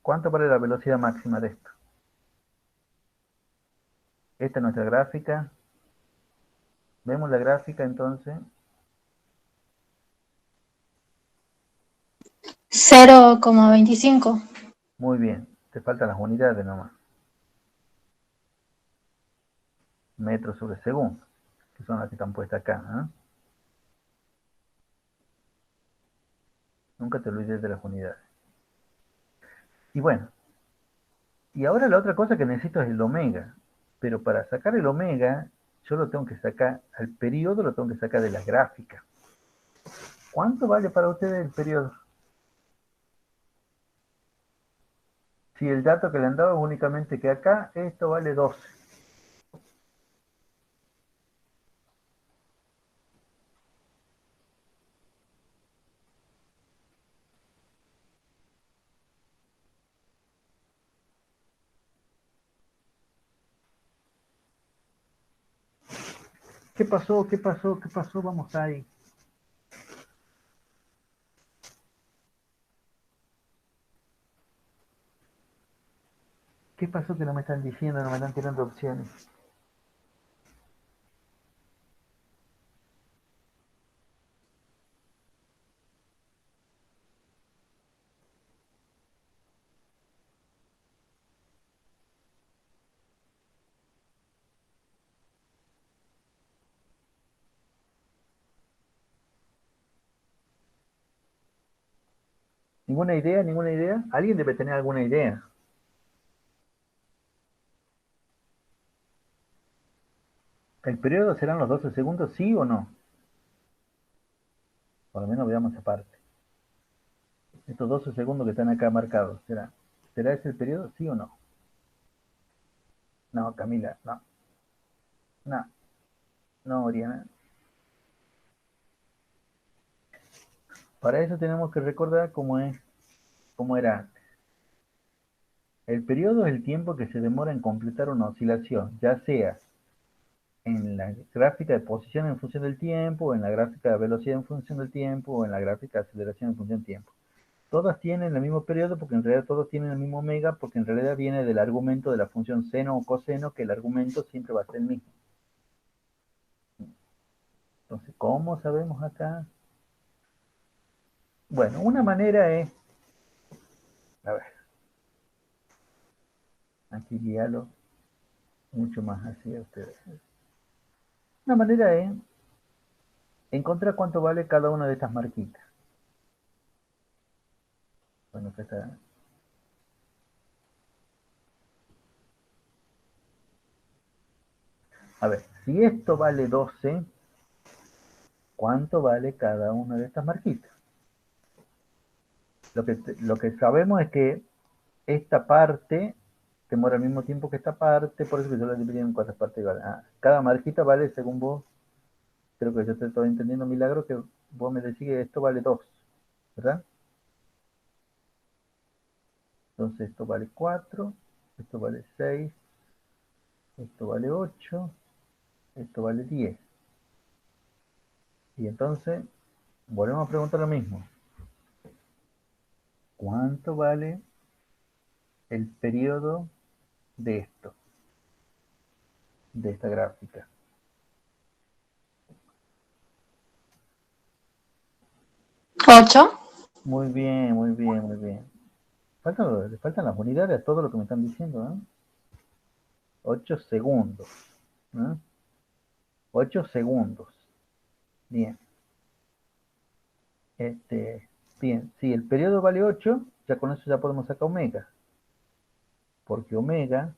¿Cuánto vale la velocidad máxima de esto? Esta es nuestra gráfica. Vemos la gráfica entonces. 0,25. Muy bien. Te faltan las unidades nomás. Metros sobre segundo, que son las que están puestas acá. ¿Eh? Nunca te olvides de las unidades. Y bueno, y ahora la otra cosa que necesito es el omega. Pero para sacar el omega, yo lo tengo que sacar, al periodo lo tengo que sacar de la gráfica. ¿Cuánto vale para ustedes el periodo? Si el dato que le han dado es únicamente que acá, esto vale 12. ¿Qué pasó? ¿Qué pasó? ¿Qué pasó? Vamos ahí. ¿Qué pasó que no me están diciendo, no me están tirando opciones? ¿Ninguna idea? ¿Ninguna idea? Alguien debe tener alguna idea. ¿El periodo serán los 12 segundos, sí o no? Por lo menos veamos aparte. Estos 12 segundos que están acá marcados, ¿será ese el periodo, sí o no? No, Camila, no. No, no, Oriana. Para eso tenemos que recordar cómo era antes. El periodo es el tiempo que se demora en completar una oscilación, ya sea en la gráfica de posición en función del tiempo, en la gráfica de velocidad en función del tiempo, o en la gráfica de aceleración en función del tiempo. Todas tienen el mismo periodo porque en realidad todos tienen el mismo omega, porque en realidad viene del argumento de la función seno o coseno, que el argumento siempre va a ser el mismo. Entonces, ¿cómo sabemos acá? Bueno, una manera es, a ver, aquí guíalo mucho más así a ustedes. Una manera es encontrar cuánto vale cada una de estas marquitas. Bueno, acá está. A ver, si esto vale 12, ¿cuánto vale cada una de estas marquitas? Lo que sabemos es que esta parte demora al mismo tiempo que esta parte, por eso que yo la dividí en 4 partes iguales. Cada marquita vale, según vos, creo que yo te estoy entendiendo, Milagro, que vos me decís que esto vale 2, ¿verdad? Entonces esto vale 4, esto vale 6, esto vale 8, esto vale 10. Y entonces, volvemos a preguntar lo mismo. ¿Cuánto vale el periodo de esto, de esta gráfica? ¿8? Muy bien, muy bien, muy bien. Le faltan las unidades a todo lo que me están diciendo, ¿no? 8 segundos. ¿No? 8 segundos. Bien. Bien, si el periodo vale 8, ya con eso ya podemos sacar omega. Porque omega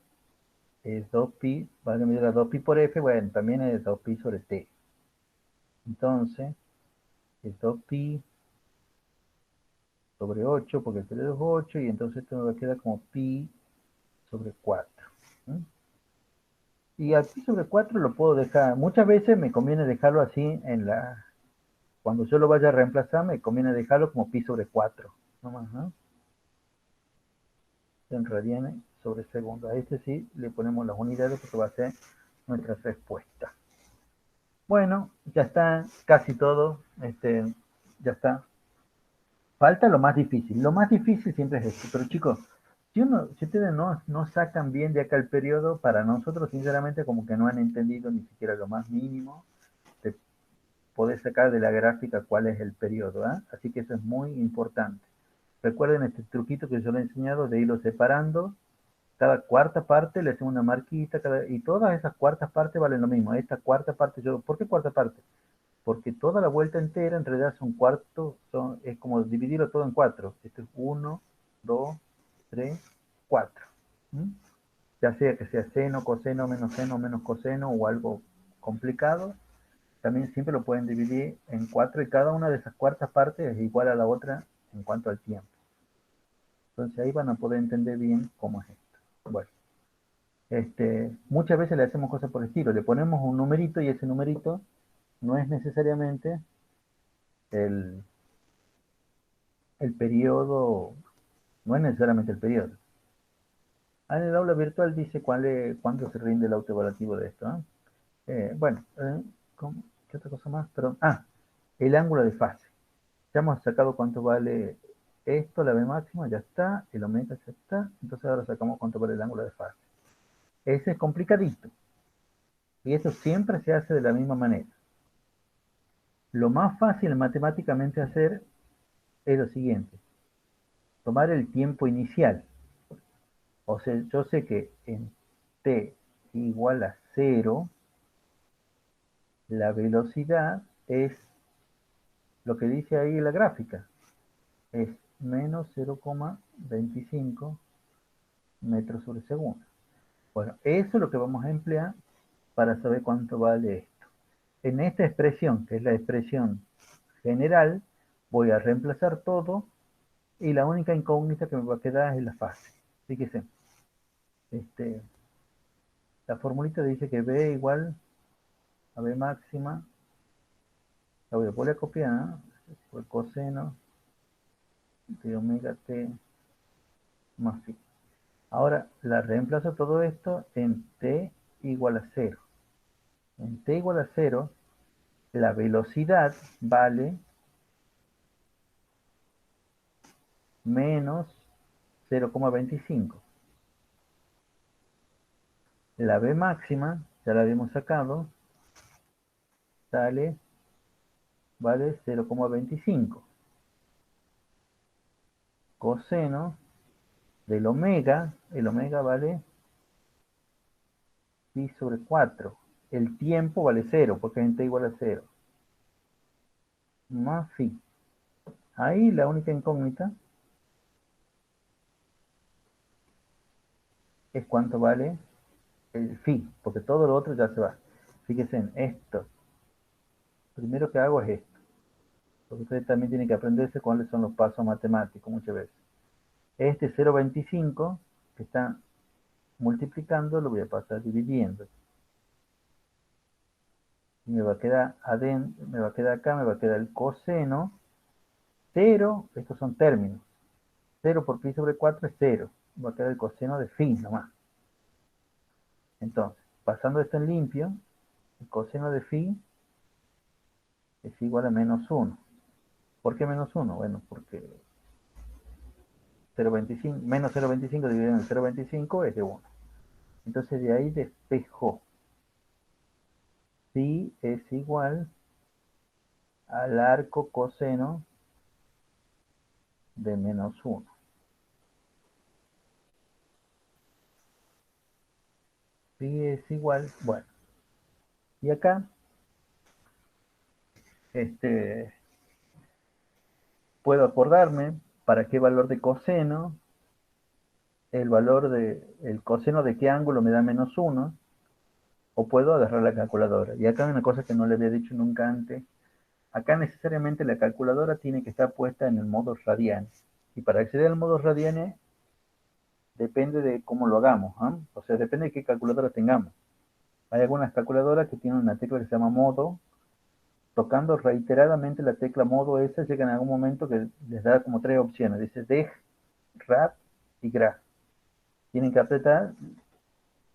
es 2pi, vale medir a 2pi por f, bueno, también es 2pi sobre t. Entonces, es 2pi sobre 8, porque el periodo es 8, y entonces esto nos queda como pi sobre 4. ¿No? Y al pi sobre 4 lo puedo dejar, muchas veces me conviene dejarlo así cuando yo lo vaya a reemplazar, me conviene dejarlo como pi sobre 4. Nomás, ¿no? En radianes sobre segundo. A este sí le ponemos las unidades porque va a ser nuestra respuesta. Bueno, ya está casi todo. Ya está. Falta lo más difícil. Lo más difícil siempre es esto. Pero chicos, si ustedes no sacan bien de acá el periodo, para nosotros sinceramente como que no han entendido ni siquiera lo más mínimo de poder sacar de la gráfica cuál es el periodo. ¿Eh? Así que eso es muy importante. Recuerden este truquito que yo les he enseñado de irlo separando. Cada cuarta parte le hacemos una marquita, y todas esas cuartas partes valen lo mismo. Esta cuarta parte, ¿por qué cuarta parte? Porque toda la vuelta entera en realidad son cuartos, es como dividirlo todo en 4. Esto es 1, 2, 3, 4. ¿Mm? Ya sea que sea seno, coseno, menos coseno o algo complicado, también siempre lo pueden dividir en 4 y cada una de esas cuartas partes es igual a la otra en cuanto al tiempo. Entonces ahí van a poder entender bien cómo es esto. Bueno. Muchas veces le hacemos cosas por el estilo, le ponemos un numerito y ese numerito no es necesariamente el, el periodo, no es necesariamente el periodo. En el aula virtual dice cuándo se rinde el autoevaluativo de esto. Bueno, ¿qué otra cosa más? Perdón. El ángulo de fase. Ya hemos sacado cuánto vale esto, la B máxima, ya está, el omega ya está, entonces ahora sacamos cuánto vale el ángulo de fase. Ese es complicadito. Y eso siempre se hace de la misma manera. Lo más fácil matemáticamente hacer es lo siguiente, tomar el tiempo inicial. O sea, yo sé que en t igual a 0, la velocidad es lo que dice ahí en la gráfica, es menos 0,25 metros sobre segundo. Bueno, eso es lo que vamos a emplear para saber cuánto vale esto. En esta expresión, que es la expresión general, voy a reemplazar todo y la única incógnita que me va a quedar es la fase. Fíjense, la formulita dice que B igual a B máxima, la voy a poner a copiar, ¿no? Por coseno de omega t más phi. Ahora la reemplazo todo esto en t igual a 0. En t igual a 0, la velocidad vale menos 0,25. La B máxima, ya la habíamos sacado, vale 0,25. Coseno del omega, el omega vale pi sobre 4. El tiempo vale 0, porque en t igual a 0. Más phi. Ahí la única incógnita es cuánto vale el phi, porque todo lo otro ya se va. Fíjense en esto. Primero que hago es esto, porque ustedes también tienen que aprenderse cuáles son los pasos matemáticos muchas veces. Este 0,25 que está multiplicando lo voy a pasar dividiendo. Y me va a quedar adentro, me va a quedar acá, me va a quedar el coseno. 0, estos son términos. 0 por pi sobre 4 es 0. Va a quedar el coseno de phi nomás. Entonces, pasando esto en limpio, el coseno de phi es igual a menos 1. ¿Por qué menos 1? Bueno, porque 0,25, menos 0,25 dividido en 0,25 es de 1. Entonces de ahí despejo. Phi es igual al arco coseno de menos 1. Phi es igual, bueno. Y acá, puedo acordarme para qué valor de coseno, el valor el coseno de qué ángulo me da menos 1, o puedo agarrar la calculadora. Y acá hay una cosa que no le había dicho nunca antes. Acá necesariamente la calculadora tiene que estar puesta en el modo radian. Y para acceder al modo radian depende de cómo lo hagamos. ¿Eh? O sea, depende de qué calculadora tengamos. Hay algunas calculadoras que tienen una tecla que se llama modo. Tocando reiteradamente la tecla modo esa, llegan a algún momento que les da como 3 opciones. Dice deg, rad y graph. Tienen que apretar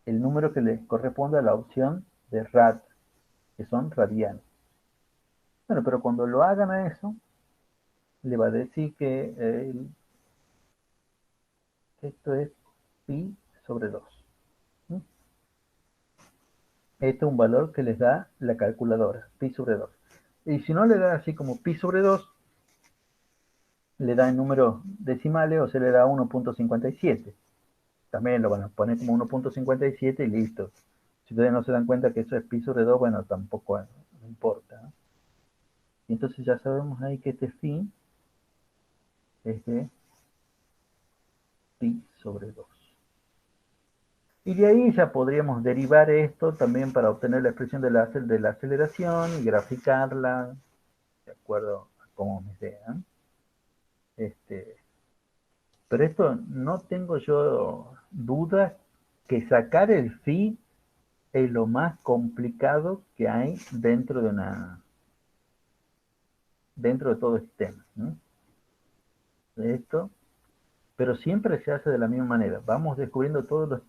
el número que les corresponde a la opción de rad, que son radianes. Bueno, pero cuando lo hagan a eso, le va a decir que esto es pi sobre 2. ¿Mm? Este es un valor que les da la calculadora, pi sobre 2. Y si no le da así como pi sobre 2, le da en números decimales o se le da 1.57. También lo van a poner como 1.57 y listo. Si ustedes no se dan cuenta que eso es pi sobre 2, bueno, tampoco no importa. ¿No? Y entonces ya sabemos ahí que este phi es de pi sobre 2. Y de ahí ya podríamos derivar esto también para obtener la expresión de la aceleración y graficarla de acuerdo a cómo me sean. Pero esto no tengo yo duda que sacar el phi es lo más complicado que hay dentro de todo este tema, ¿no? De esto, pero siempre se hace de la misma manera. Vamos descubriendo todos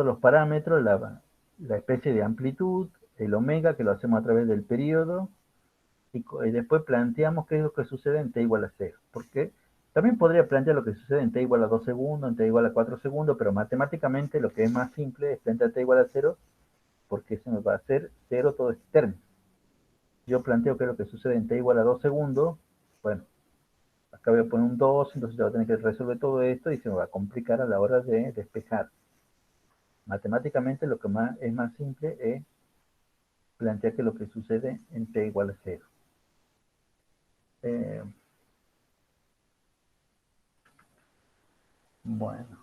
los parámetros, la especie de amplitud, el omega, que lo hacemos a través del periodo, y después planteamos qué es lo que sucede en t igual a 0. Porque también podría plantear lo que sucede en t igual a 2 segundos, en t igual a 4 segundos, pero matemáticamente lo que es más simple es plantear t igual a 0, porque se me va a hacer 0 todo este término. Yo planteo qué es lo que sucede en t igual a 2 segundos, bueno, acá voy a poner un 2, entonces ya voy a tener que resolver todo esto y se me va a complicar a la hora de despejar. Matemáticamente lo que es más simple es plantear que lo que sucede en t igual a 0. Bueno.